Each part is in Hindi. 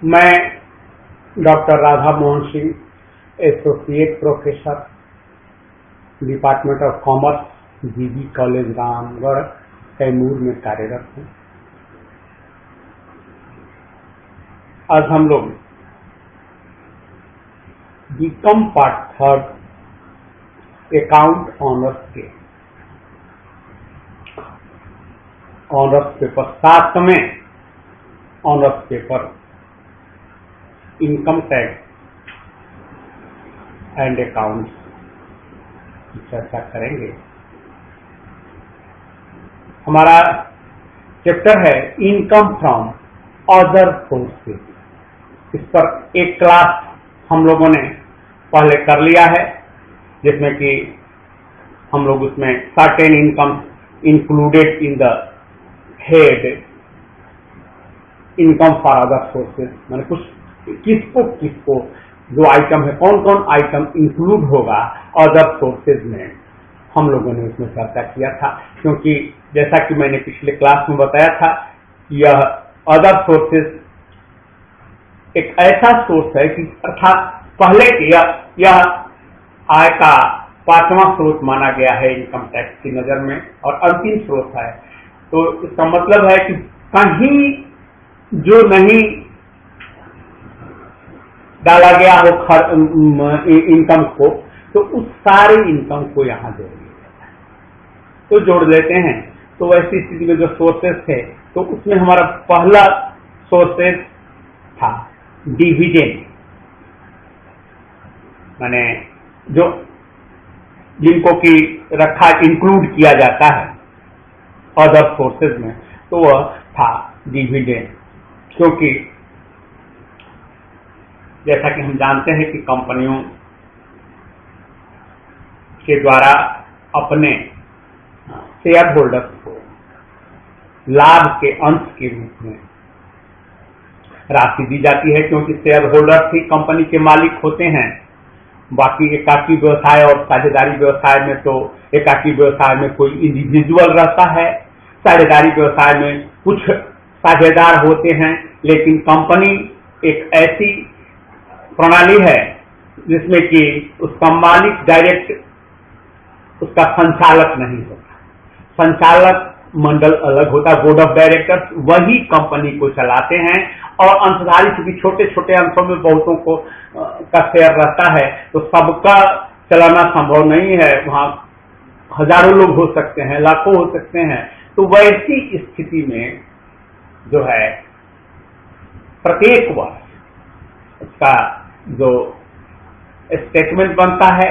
मैं doctor Radha Mohan Singh, associate professor, department of commerce, GB college Ramgarh, Kaimur में कार्यरत हूँ। आज हम लोग BCom part third account honours के ऑनर्स पेपर 7वें honours paper income tax and accounts की चर्चा करेंगे। हमारा चैप्टर है इनकम फ्रॉम अदर सोर्सेज। इस पर एक क्लास हम लोगों ने पहले कर लिया है, जिसमें कि हम लोग उसमें certain income included in the head income for other sources, मैंने कुछ किसको जो आइटम है, कौन कौन आइटम इंक्लूड होगा अदर सोर्सेज में, हम लोगों ने उसमें चर्चा किया था। क्योंकि जैसा कि मैंने पिछले क्लास में बताया था, यह अदर सोर्सेज एक ऐसा सोर्स है कि अर्थात पहले यह आय का 5वां स्रोत माना गया है इनकम टैक्स की नजर में, और अंतिम स्रोत है। तो इसका मतलब है कि कहीं जो नहीं डाला गया हो इनकम को, तो उस सारे इनकम को यहाँ जोड़ लिया जाता है। तो जोड़ देते हैं। तो वैसी स्थिति में जो सोर्सेस थे, तो उसमें हमारा पहला सोर्सेस था डिविडेंड, माने जो जिनको की रखा इंक्लूड किया जाता है अदर सोर्सेज में, तो वह था डिविडेंड। क्योंकि जैसा कि हम जानते हैं कि कंपनियों के द्वारा अपने शेयर होल्डर्स को लाभ के अंश के रूप में राशि दी जाती है। क्योंकि शेयर होल्डर्स ही कंपनी के मालिक होते हैं। बाकी एकाकी व्यवसाय और साझेदारी व्यवसाय में, तो एकाकी व्यवसाय में कोई इंडिविजुअल रहता है, साझेदारी व्यवसाय में कुछ साझेदार होते हैं, लेकिन कंपनी एक ऐसी प्रणाली है जिसमें कि उसका मालिक डायरेक्ट उसका संचालक नहीं होता। संचालक मंडल अलग होता है, बोर्ड ऑफ डायरेक्टर्स वही कंपनी को चलाते हैं, और अंशधारी चूंकि छोटे छोटे अंशों में बहुतों को का शेयर रहता है, तो सबका चलाना संभव नहीं है। वहां हजारों लोग हो सकते हैं, लाखों हो सकते हैं। तो वैसी स्थिति में जो है प्रत्येक वर्ष उसका जो स्टेटमेंट बनता है,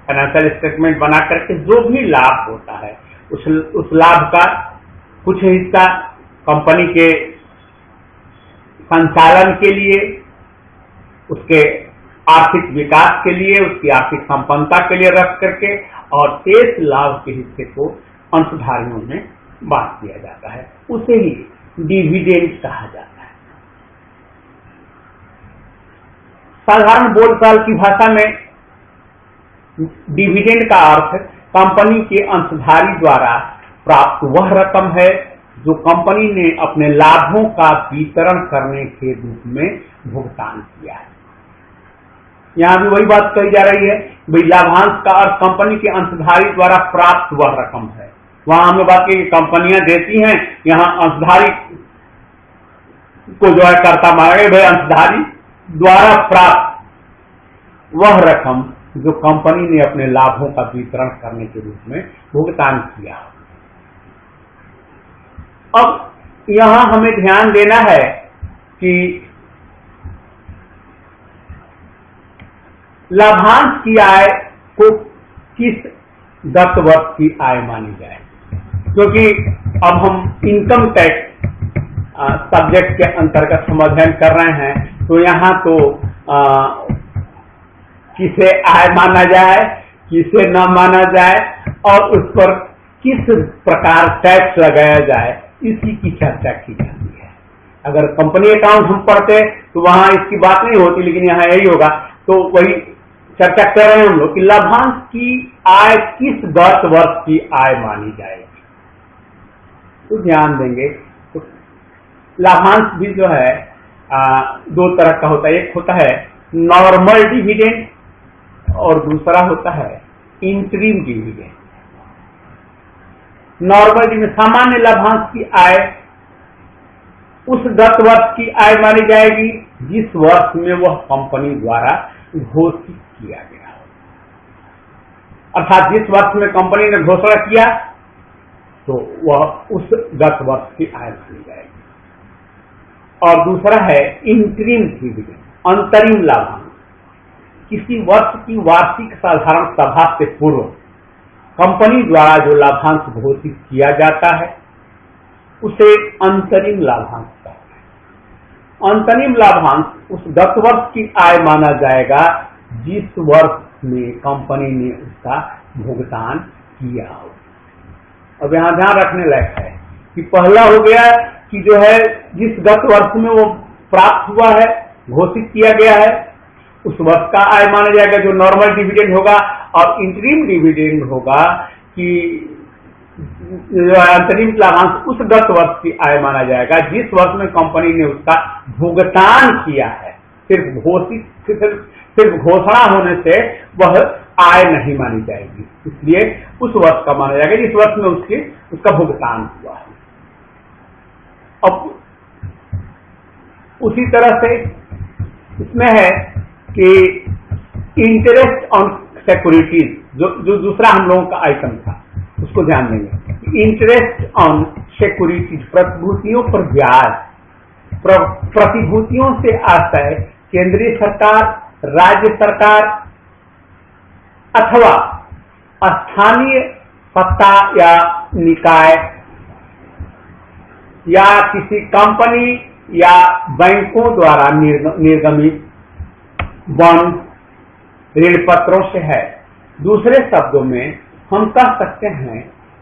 फाइनेंशियल स्टेटमेंट बना करके जो भी लाभ होता है, उस लाभ का कुछ हिस्सा कंपनी के संचालन के लिए, उसके आर्थिक विकास के लिए, उसकी आर्थिक संपन्नता के लिए रख करके, और शेष लाभ के हिस्से को अंशधारियों में बांट दिया जाता है। उसे ही डिविडेंड कहा जाता है। साधारण बोलचाल की भाषा में डिविडेंड का अर्थ कंपनी के अंशधारी द्वारा प्राप्त वह रकम है जो कंपनी ने अपने लाभों का वितरण करने के रूप में भुगतान किया है। यहां भी वही बात कही जा रही है, भाई लाभांश का अर्थ कंपनी के अंशधारी द्वारा प्राप्त वह रकम है। वहां हमने बात की कंपनियां देती हैं, यहाँ अंशधारी को जो है कर्ता माना गया, भाई अंशधारी द्वारा प्राप्त वह रकम जो कंपनी ने अपने लाभों का वितरण करने के रूप में भुगतान किया। अब यहां हमें ध्यान देना है कि लाभांश की आय को किस 10 वर्ष की आय मानी जाए। क्योंकि अब हम इनकम टैक्स सब्जेक्ट के अंतर्गत हम अध्ययन कर रहे हैं, तो यहाँ तो किसे आय माना जाए, किसे न माना जाए, और उस पर किस प्रकार टैक्स लगाया जाए, इसी की चर्चा की जाती है। अगर कंपनी अकाउंट हम पढ़ते तो वहां इसकी बात नहीं होती, लेकिन यहाँ यही होगा। तो वही चर्चा कर रहे हैं हम लोग कि लाभांश की आय किस 10 वर्ष की आय मानी जाएगी। तो ध्यान देंगे, तो लाभांश भी जो है दो तरह का होता है, एक होता है नॉर्मल डिविडेंड और दूसरा होता है इंटरिम डिविडेंड। नॉर्मल डिविडेंड सामान्य लाभांश की आय उस गत वर्ष की आय मानी जाएगी जिस वर्ष में वह कंपनी द्वारा घोषित किया गया हो, अर्थात जिस वर्ष में कंपनी ने घोषणा किया तो वह उस गत वर्ष की आय मानी जाएगी। और दूसरा है इंटरिम डिविडेंड, अंतरिम लाभांश। किसी वर्ष की वार्षिक साधारण सभा से पूर्व कंपनी द्वारा जो लाभांश घोषित किया जाता है उसे अंतरिम लाभांश कहते हैं। अंतरिम लाभांश उस गत वर्ष की आय माना जाएगा जिस वर्ष में कंपनी ने उसका भुगतान किया हो। अब यहाँ ध्यान रखने लायक है कि पहला हो गया कि जो है जिस गत वर्ष में वो प्राप्त हुआ है, घोषित किया गया है, उस वर्ष का आय माना जाएगा जो नॉर्मल डिविडेंड होगा। और इंटरिम डिविडेंड होगा कि अंतरिम लाभांश उस गत वर्ष की आय माना जाएगा जिस वर्ष में कंपनी ने उसका भुगतान किया है। सिर्फ घोषणा होने से वह आय नहीं मानी जाएगी, इसलिए उस वर्ष का माना जाएगा जिस वर्ष में उसका भुगतान हुआ है। अब उसी तरह से इसमें है कि इंटरेस्ट ऑन सिक्योरिटीज, जो दूसरा हम लोगों का आइटम था उसको ध्यान देंगे। इंटरेस्ट ऑन सिक्योरिटीज, प्रतिभूतियों पर ब्याज। प्रतिभूतियों से आशय केंद्रीय सरकार, राज्य सरकार अथवा स्थानीय सत्ता या निकाय या किसी कंपनी या बैंकों द्वारा निर्गमित बॉन्ड, ऋण पत्रों से है। दूसरे शब्दों में हम कह सकते हैं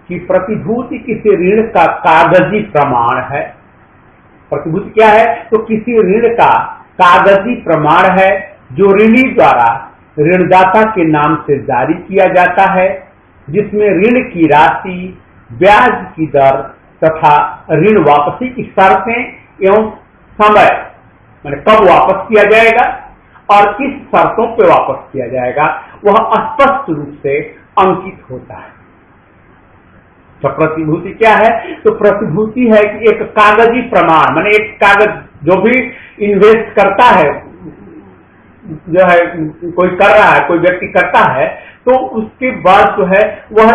कि प्रतिभूति किसी ऋण का कागजी प्रमाण है। प्रतिभूति क्या है? तो किसी ऋण का कागजी प्रमाण है जो ऋणी द्वारा ऋणदाता के नाम से जारी किया जाता है, जिसमें ऋण की राशि, ब्याज की दर तथा ऋण वापसी की शर्तें एवं समय, माने कब वापस किया जाएगा और किस शर्तों पर वापस किया जाएगा, वह स्पष्ट रूप से अंकित होता है। तो प्रतिभूति क्या है? तो प्रतिभूति है कि एक कागजी प्रमाण, माने एक कागज, जो भी इन्वेस्ट करता है, जो है कोई कर रहा है, कोई व्यक्ति करता है, तो उसके बाद जो है वह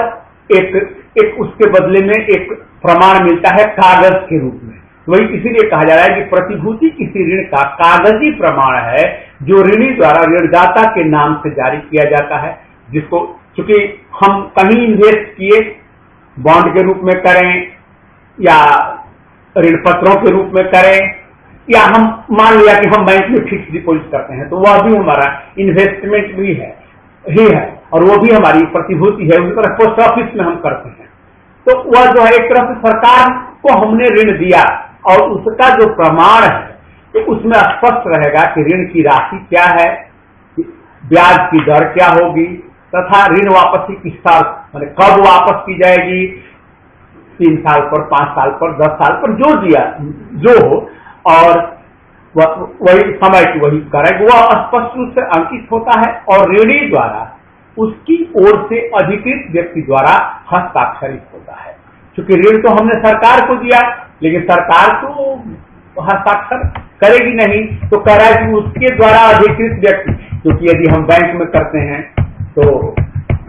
एक उसके बदले में एक प्रमाण मिलता है कागज के रूप में। वही इसीलिए कहा जा रहा है कि प्रतिभूति किसी ऋण का कागजी प्रमाण है जो ऋणी द्वारा ऋणदाता के नाम से जारी किया जाता है, जिसको चूंकि हम कहीं इन्वेस्ट किए, बॉन्ड के रूप में करें या ऋण पत्रों के रूप में करें, या हम मान लिया कि हम बैंक में फिक्स डिपॉजिट करते हैं, तो वह भी हमारा इन्वेस्टमेंट भी है और वो भी हमारी प्रतिभूति है। उसी तरह पोस्ट ऑफिस में हम करते हैं, तो वह जो है एक तरह से सरकार को हमने ऋण दिया और उसका जो प्रमाण है तो उसमें स्पष्ट रहेगा कि ऋण की राशि क्या है, ब्याज की दर क्या होगी तथा ऋण वापसी की शर्त, माने कब वापस की जाएगी, 3 साल पर, 5 साल पर, 10 साल पर, जो दिया जो हो, और वही समय की वही करेगा, वह स्पष्ट रूप से अंकित होता है और ऋणी द्वारा उसकी ओर से अधिकृत व्यक्ति द्वारा हस्ताक्षरित होता है। क्योंकि ऋण तो हमने सरकार को दिया, लेकिन सरकार तो हस्ताक्षर करेगी नहीं, तो कह रहा है कि उसके द्वारा अधिकृत व्यक्ति, क्योंकि यदि हम बैंक में करते हैं तो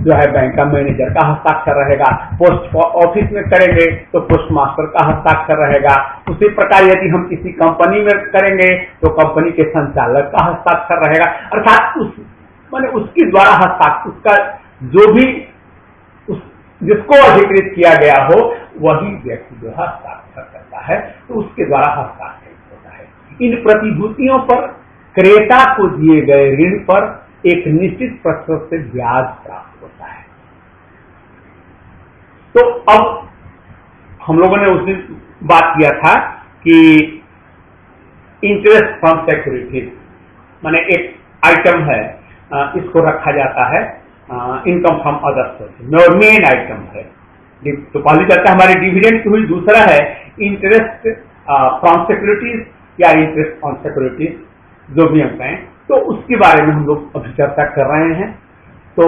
जो है बैंक का मैनेजर का हस्ताक्षर रहेगा, पोस्ट ऑफिस में करेंगे तो पोस्ट मास्टर का हस्ताक्षर रहेगा, उसी प्रकार यदि हम किसी कंपनी में करेंगे तो कंपनी के संचालक का हस्ताक्षर रहेगा, अर्थात माने उसके द्वारा हस्ताक्षर, उसका जो भी जिसको अधिकृत किया गया हो वही व्यक्ति जो हस्ताक्षर करता है, तो उसके द्वारा हस्ताक्षरित होता है। इन प्रतिभूतियों पर क्रेता को दिए गए ऋण पर एक निश्चित प्रतिशत से ब्याज प्राप्त होता है। तो अब हम लोगों ने उस दिन बात किया था कि इंटरेस्ट फ्रॉम सिक्योरिटीज, माने एक आइटम है, इसको रखा जाता है इनकम फ्रॉम अदर सोर्सेज, और मेन आइटम है। तो पहली चर्चा हमारी डिविडेंड की हुई, दूसरा है इंटरेस्ट फ्रॉम सिक्योरिटीज या इंटरेस्ट ऑन सिक्योरिटीज, जो भी हम कहें, तो उसके बारे में हम लोग अभी चर्चा कर रहे हैं। तो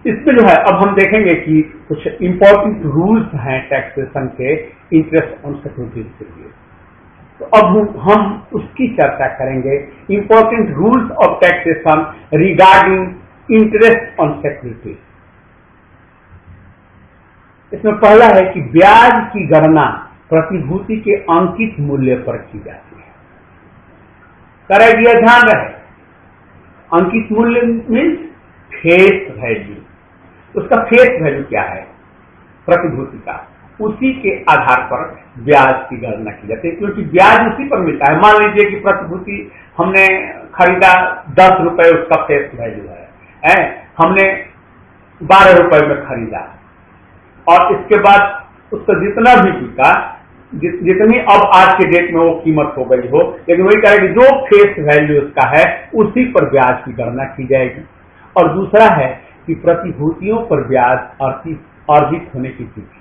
इसमें जो है अब हम देखेंगे कि कुछ इंपॉर्टेंट रूल्स हैं टैक्सेशन के इंटरेस्ट ऑन सिक्योरिटीज के लिए। तो अब हम उसकी चर्चा करेंगे, important rules of taxation regarding interest on securities. इसमें पहला है कि ब्याज की गणना प्रतिभूति के अंकित मूल्य पर की जाती है। करेगी, यह ध्यान रहे, अंकित मूल्य मीन्स फेस वैल्यू। उसका फेस वैल्यू क्या है प्रतिभूति का, उसी के आधार पर ब्याज की गणना की जाती है, क्योंकि ब्याज उसी पर मिलता है। मान लीजिए कि प्रतिभूति हमने खरीदा 10 रुपए, उसका फेस वैल्यू है, हमने 12 रुपए में खरीदा और इसके बाद उसका जितना भी बिका, जितनी अब आज के डेट में वो कीमत हो गई हो, लेकिन वही कहेगी जो फेस वैल्यू उसका है उसी पर ब्याज की गणना की जाएगी। और दूसरा है कि प्रतिभूतियों पर ब्याज अर्जित होने की तिथि,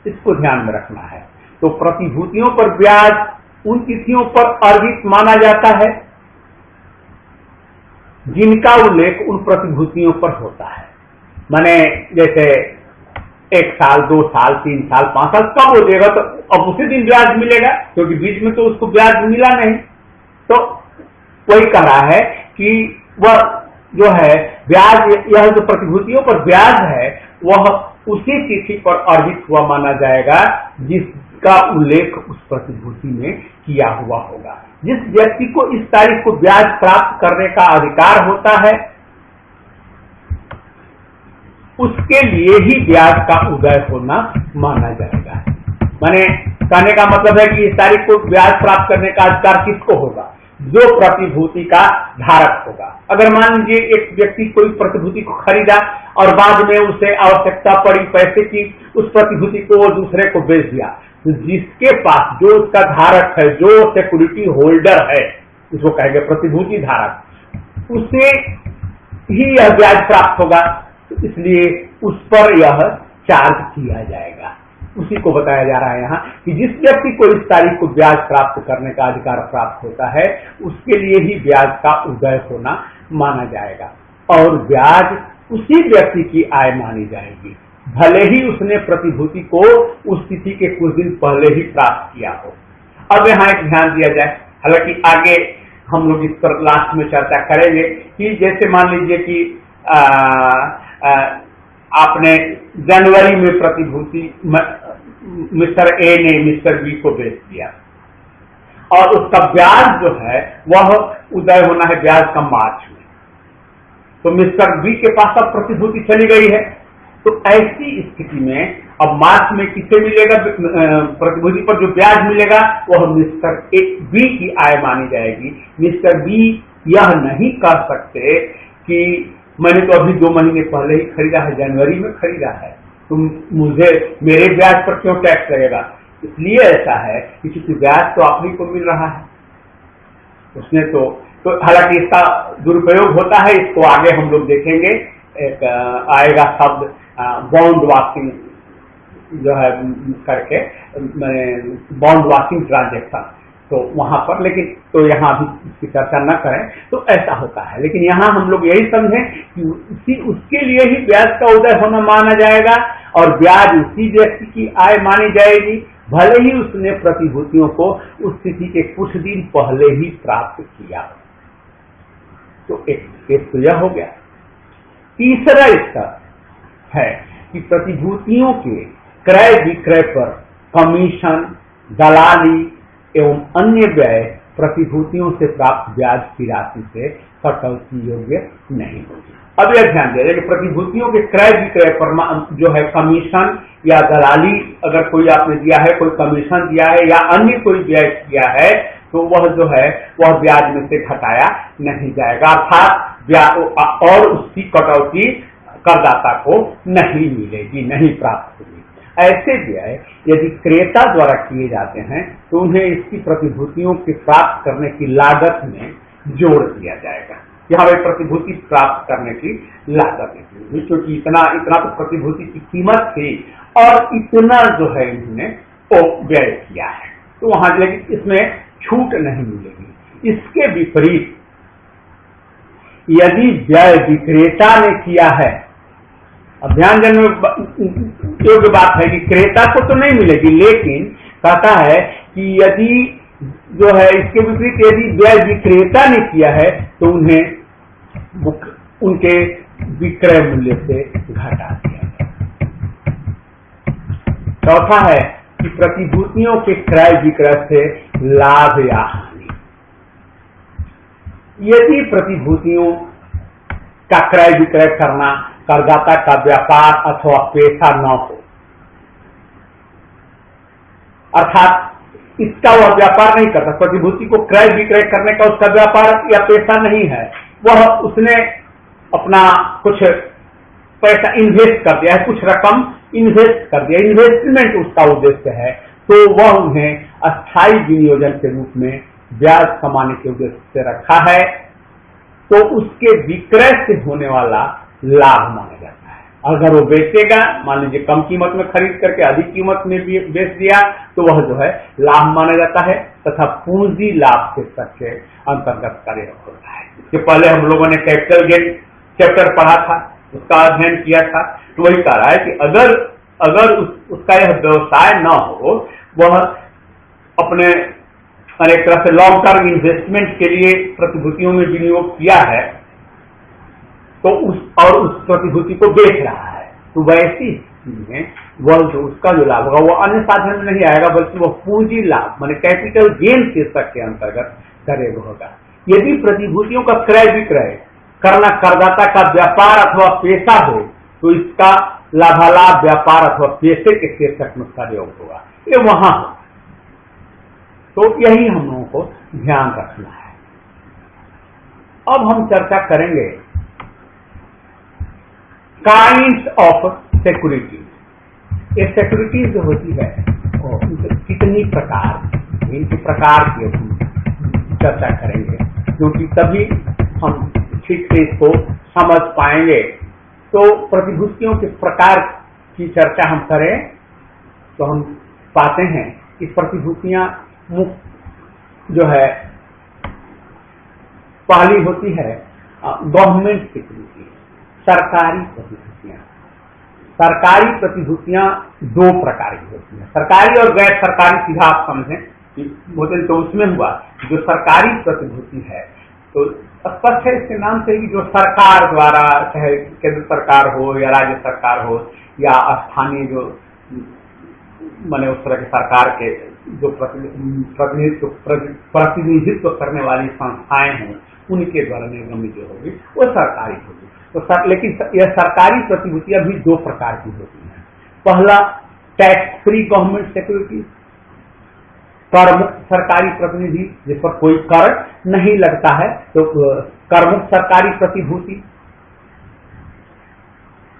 इसको ध्यान में रखना है। तो प्रतिभूतियों पर ब्याज उन तिथियों पर अर्जित माना जाता है जिनका उल्लेख उन प्रतिभूतियों पर होता है। माने जैसे 1 साल, 2 साल, 3 साल, 5 साल, कब हो जाएगा तो अब उसी दिन ब्याज मिलेगा, क्योंकि बीच में तो उसको ब्याज मिला नहीं। तो वही कह रहा है कि वह जो है ब्याज, यह जो प्रतिभूतियों पर ब्याज है वह उसी तिथि पर अर्जित हुआ माना जाएगा जिसका उल्लेख उस प्रतिभूति में किया हुआ होगा। जिस व्यक्ति को इस तारीख को ब्याज प्राप्त करने का अधिकार होता है उसके लिए ही ब्याज का उदय होना माना जाएगा। माने कहने का मतलब है कि इस तारीख को ब्याज प्राप्त करने का अधिकार किसको होगा, जो प्रतिभूति का धारक होगा। अगर मान लीजिए एक व्यक्ति कोई प्रतिभूति को खरीदा और बाद में उसे आवश्यकता पड़ी पैसे की, उस प्रतिभूति को वो दूसरे को बेच दिया, तो जिसके पास जो उसका धारक है, जो सिक्योरिटी होल्डर है, उसको कहेंगे प्रतिभूति धारक, उसे ही यह ब्याज प्राप्त होगा। तो इसलिए उस पर यह चार्ज किया जाएगा। उसी को बताया जा रहा है यहाँ कि जिस व्यक्ति को इस तारीख को ब्याज प्राप्त करने का अधिकार प्राप्त होता है उसके लिए ही ब्याज का उदय होना माना जाएगा। और ब्याज उसी व्यक्ति की आय मानी जाएगी, भले ही उसने प्रतिभूति को उस तिथि के कुछ दिन पहले ही प्राप्त किया हो। अब यहाँ एक ध्यान दिया जाए, हालांकि आगे हम लोग इस पर लास्ट में चर्चा करेंगे कि जैसे मान लीजिए कि आपने जनवरी में प्रतिभूति मिस्टर ए ने मिस्टर बी को बेच दिया और उसका ब्याज जो है वह उदय होना है ब्याज का मार्च में, तो मिस्टर बी के पास अब प्रतिभूति चली गई है। तो ऐसी स्थिति में अब मार्च में किसे मिलेगा, प्रतिभूति पर जो ब्याज मिलेगा वह मिस्टर बी की आय मानी जाएगी। मिस्टर बी यह नहीं कर सकते कि मैंने तो अभी 2 महीने पहले ही खरीदा है, जनवरी में खरीदा है, तुम मुझे मेरे ब्याज पर क्यों टैक्स लगेगा। इसलिए ऐसा है कि चूंकि ब्याज तो आप ही को मिल रहा है, उसने तो हालांकि इसका दुरुपयोग होता है, इसको आगे हम लोग देखेंगे। एक आएगा शब्द बॉन्ड वॉशिंग जो है करके, बॉन्ड वॉशिंग ट्रांजेक्शन, तो वहां पर, लेकिन तो यहाँ भी इसकी चर्चा न करें। तो ऐसा होता है, लेकिन यहाँ हम लोग यही समझें कि उसके लिए ही ब्याज का उदय होना माना जाएगा और ब्याज उसी व्यक्ति की आय मानी जाएगी, भले ही उसने प्रतिभूतियों को उस तिथि के कुछ दिन पहले ही प्राप्त किया। तो एक केस तो यह हो गया। तीसरा इसका है कि प्रतिभूतियों के क्रय विक्रय पर कमीशन, दलाली एवं अन्य व्यय प्रतिभूतियों से प्राप्त ब्याज की राशि से कटौती योग्य नहीं होगी। अब यह ध्यान दें कि प्रतिभूतियों के क्रय विक्रय पर जो है कमीशन या दलाली अगर कोई आपने दिया है, कोई कमीशन दिया है या अन्य कोई व्यय किया है, तो वह जो है वह ब्याज में से घटाया नहीं जाएगा, अर्थात और उसकी कटौती करदाता को नहीं मिलेगी, नहीं प्राप्त होगी। ऐसे व्यय यदि क्रेता द्वारा किए जाते हैं तो उन्हें इसकी प्रतिभूतियों के प्राप्त करने की लागत में जोड़ दिया जाएगा। यहाँ पे प्रतिभूति प्राप्त करने की लागत है, क्योंकि इतना तो प्रतिभूति की कीमत थी और इतना जो है इन्होंने वो व्यय किया है। तो वहां लेकिन इसमें छूट नहीं मिलेगी। इसके विपरीत यदि व्यय विक्रेता ने किया है, अब ध्यान देने योग्य बात है कि क्रेता को तो नहीं मिलेगी, लेकिन कहता है कि यदि जो है इसके विपरीत यदि व्यय विक्रेता ने किया है तो उन्हें उनके विक्रय मूल्य से घटा दिया जाए। चौथा है कि प्रतिभूतियों के क्रय विक्रय से लाभ या हानि। यदि प्रतिभूतियों का क्रय विक्रय करना करदाता का व्यापार अथवा पेशा न हो, अर्थात इसका वह व्यापार नहीं करता, प्रतिभूति को क्रय विक्रय करने का उसका व्यापार या पेशा नहीं है, वह उसने अपना कुछ पैसा इन्वेस्ट कर दिया है, कुछ रकम इन्वेस्ट कर दिया, इन्वेस्टमेंट उसका उद्देश्य है, तो वह उन्हें अस्थायी विनियोजन के रूप में ब्याज कमाने के उद्देश्य से रखा है, तो उसके विक्रय से होने वाला लाभ माना जाता है। अगर वो बेचेगा, मान लीजिए कम कीमत में खरीद करके अधिक कीमत में बेच दिया, तो वह जो है लाभ माना जाता है तथा पूंजी लाभ शीर्षक के अंतर्गत कार्य होता है। इसके पहले हम लोगों ने कैपिटल गेन चैप्टर पढ़ा था, उसका अध्ययन किया था, तो वही कह रहा है कि अगर उसका यह व्यवसाय न हो, वह अपने एक तरह से लॉन्ग टर्म इन्वेस्टमेंट के लिए प्रतिभूतियों में विनियोग किया है, तो उस प्रतिभूति को बेच रहा है, तो वैसी स्थिति में वह जो उसका जो लाभ होगा वो अन्य साधन में नहीं आएगा, बल्कि वह पूंजी लाभ माने कैपिटल गेन शीर्षक के अंतर्गत क्रय होगा। यदि प्रतिभूतियों का क्रय विक्रय करना करदाता का व्यापार अथवा पेशा हो, तो इसका लाभालाभ व्यापार अथवा पेशे के शीर्षक में प्रयोग होगा, ये वहां हो। तो यही हम लोगों को ध्यान रखना है। अब हम चर्चा करेंगे काइंड्स ऑफ सिक्योरिटीज। ये सिक्योरिटीज जो होती है कितनी प्रकार, इनके प्रकार की चर्चा करेंगे, क्योंकि तभी हम ठीक से इसको समझ पाएंगे। तो प्रतिभूतियों के प्रकार की चर्चा हम करें तो हम पाते हैं कि प्रतिभूतियां जो है पहली होती है गवर्नमेंट सिक्योरिटी, सरकारी प्रतिभूतियां। सरकारी प्रतिभूतियां दो प्रकार की होती हैं, सरकारी और गैर सरकारी। सीधा आप समझें कि तो उसमें हुआ जो सरकारी प्रतिभूति है, तो स्पष्ट है इसके नाम से ही जो सरकार द्वारा, चाहे केंद्र सरकार हो या राज्य सरकार हो या स्थानीय जो माने उस तरह के सरकार के जो प्रतिनिधित्व करने वाली संस्थाएं हैं, उनके द्वारा निर्गमित जो होगी वो सरकारी होगी। तो लेकिन यह सरकारी प्रतिभूतियां भी दो प्रकार की होती हैं। पहला टैक्स फ्री गवर्नमेंट सिक्योरिटी, कर मुक्त सरकारी प्रतिनिधि जिस पर कोई कर नहीं लगता है, तो कर मुक्त सरकारी प्रतिभूति।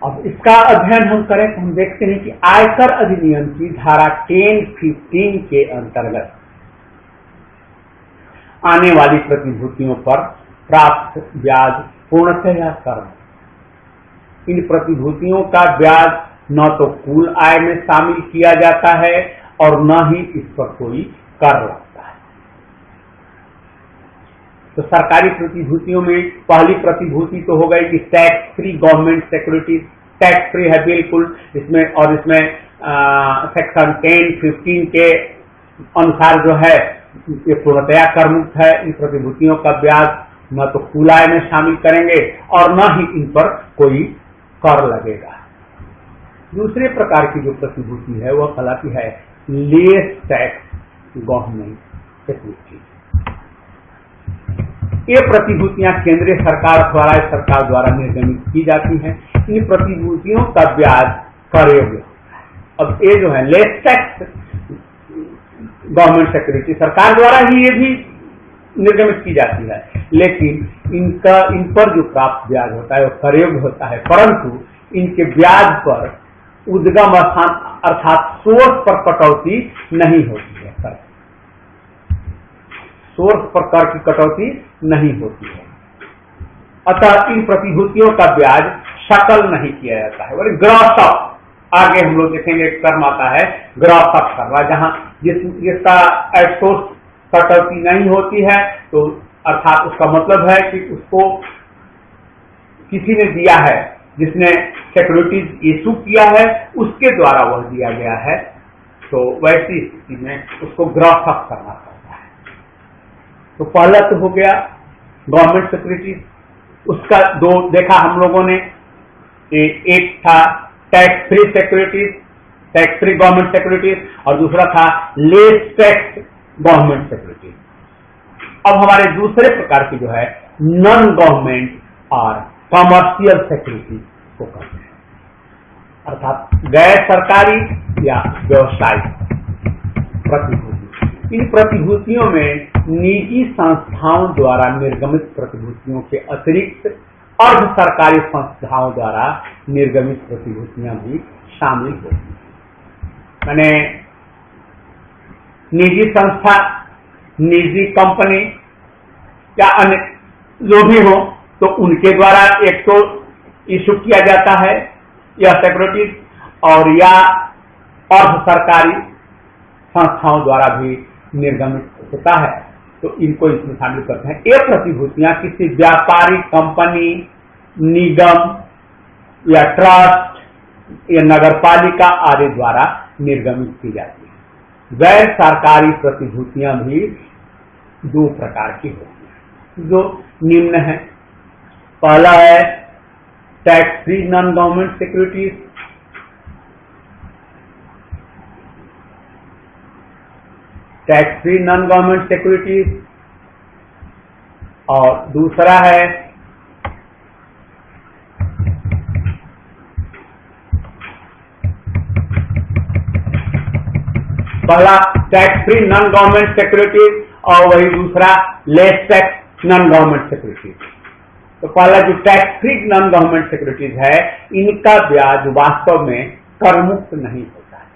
अब इसका अध्ययन हम करें तो हम देखते हैं कि आयकर अधिनियम की धारा 10(15) के अंतर्गत आने वाली प्रतिभूतियों पर प्राप्त ब्याज पूर्णतः या कर, इन प्रतिभूतियों का ब्याज न तो कुल आय में शामिल किया जाता है और न ही इस पर कोई कर लगता है। तो सरकारी प्रतिभूतियों में पहली प्रतिभूति तो हो गई कि tax free government security, tax free है बिल्कुल इसमें, और इसमें सेक्शन 10(15) के अनुसार जो है ये पूर्णतया कर मुक्त है। इन प्रतिभूतियों का ब्याज न तो कुल आय में शामिल करेंगे और न ही इन पर कोई कर लगेगा। दूसरे प्रकार की जो प्रतिभूति है वह कहलाती है लेस टैक्स गवर्नमेंट सिक्योरिटी। ये प्रतिभूतियां केंद्रीय सरकार अथवा राज्य सरकार द्वारा निर्गमित की जाती हैं। इन प्रतिभूतियों का ब्याज कर योग्य होता है। अब ये जो है लेस टैक्स गवर्नमेंट सिक्योरिटी, सरकार द्वारा ही ये भी निर्गमित की जाती है, लेकिन इन पर जो प्राप्त ब्याज होता है वो कर योग्य होता है, परंतु इनके ब्याज पर उद्गम स्थान अर्थात सोर्स पर कटौती नहीं होती है। कर सोर्स पर कर की कटौती नहीं होती है। अतः इन प्रतिभूतियों का ब्याज शकल नहीं किया जाता है, ग्रॉस अप आगे हम लोग देखेंगे एक टर्म आता है ग्रॉस अप करना, जहां जिसका एटसोर्स कटौती नहीं होती है, तो अर्थात उसका मतलब है कि उसको किसी ने दिया है, जिसने सिक्योरिटीज इशू किया है उसके द्वारा वह दिया गया है, तो वैसी स्थिति में उसको ग्रॉस अप करना पड़ता है। तो पहला तो हो गया गवर्नमेंट सिक्योरिटीज, उसका दो देखा हम लोगों ने, एक था tax free securities, tax free government securities, और दूसरा था लेस टैक्स गवर्नमेंट सिक्योरिटीज। अब हमारे दूसरे प्रकार की जो है नॉन गवर्नमेंट और कमर्शियल सिक्योरिटीज को करते हैं, अर्थात गैर सरकारी या व्यवसायिक प्रतिभूति। इन प्रतिभूतियों में निजी संस्थाओं द्वारा निर्गमित प्रतिभूतियों के अतिरिक्त अर्ध सरकारी संस्थाओं द्वारा निर्गमित प्रतिभूतियां भी शामिल होती हैं। मैंने निजी संस्था, निजी कंपनी या अन्य जो भी हो, तो उनके द्वारा एक तो इशू किया जाता है या सिक्योरिटीज, और या अर्ध सरकारी संस्थाओं द्वारा भी निर्गमित होता है, तो इनको इसमें शामिल करते हैं। ये प्रतिभूतियां किसी व्यापारिक कंपनी, निगम या ट्रस्ट या नगरपालिका आदि द्वारा निर्गमित की जाती है। गैर सरकारी प्रतिभूतियां भी दो प्रकार की होती हैं, जो निम्न है। पहला है tax free non government securities, tax free non government securities, और दूसरा है पहला tax free non government securities और वही दूसरा less tax non government securities. तो पहला जो tax free non government securities है, इनका ब्याज वास्तव में कर मुक्त नहीं होता है,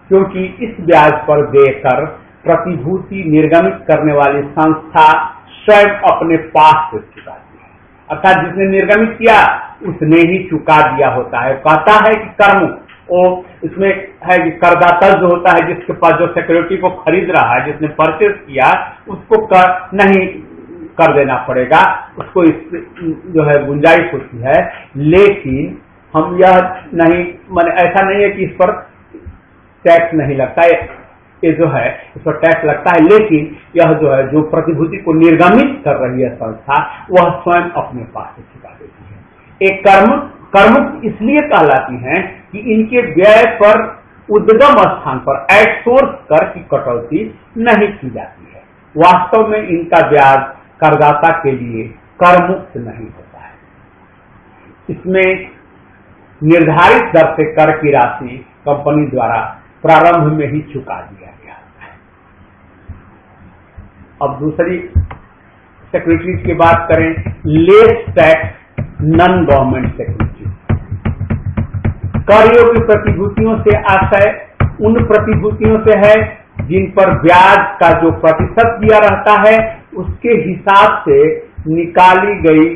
क्योंकि इस ब्याज पर देकर प्रतिभूति निर्गमित करने वाली संस्था स्वयं अपने पास से चुकाती है, अर्थात जिसने निर्गमित किया उसने ही चुका दिया होता है। कहता है कि कर मुक्त, वो इसमें है कि करदाता जो होता है, जिसके पास जो सिक्योरिटी को खरीद रहा है, जिसने परचेज किया, उसको कर नहीं कर देना पड़ेगा, उसको इस जो है गुंजाइश होती है। लेकिन हम यह नहीं, माने ऐसा नहीं है कि इस पर टैक्स नहीं लगता है, ये जो है इस पर टैक्स लगता है, लेकिन यह जो है जो प्रतिभूति को निर्गमित कर रही है संस्था, वह स्वयं अपने पास से चुका देती है। एक कर्मुक्त इसलिए कहलाती हैं कि इनके व्यय पर उद्गम स्थान पर एटसोर्स कर की कटौती नहीं की जाती है। वास्तव में इनका ब्याज करदाता के लिए कर मुक्त नहीं होता है। इसमें निर्धारित दर से कर की राशि कंपनी द्वारा प्रारंभ में ही चुका दिया गया है। अब दूसरी सिक्योरिटीज की बात करें, less tax non government securities. कर योग्य प्रतिभूतियों से आशय उन प्रतिभूतियों से है जिन पर ब्याज का जो प्रतिशत दिया रहता है उसके हिसाब से निकाली गई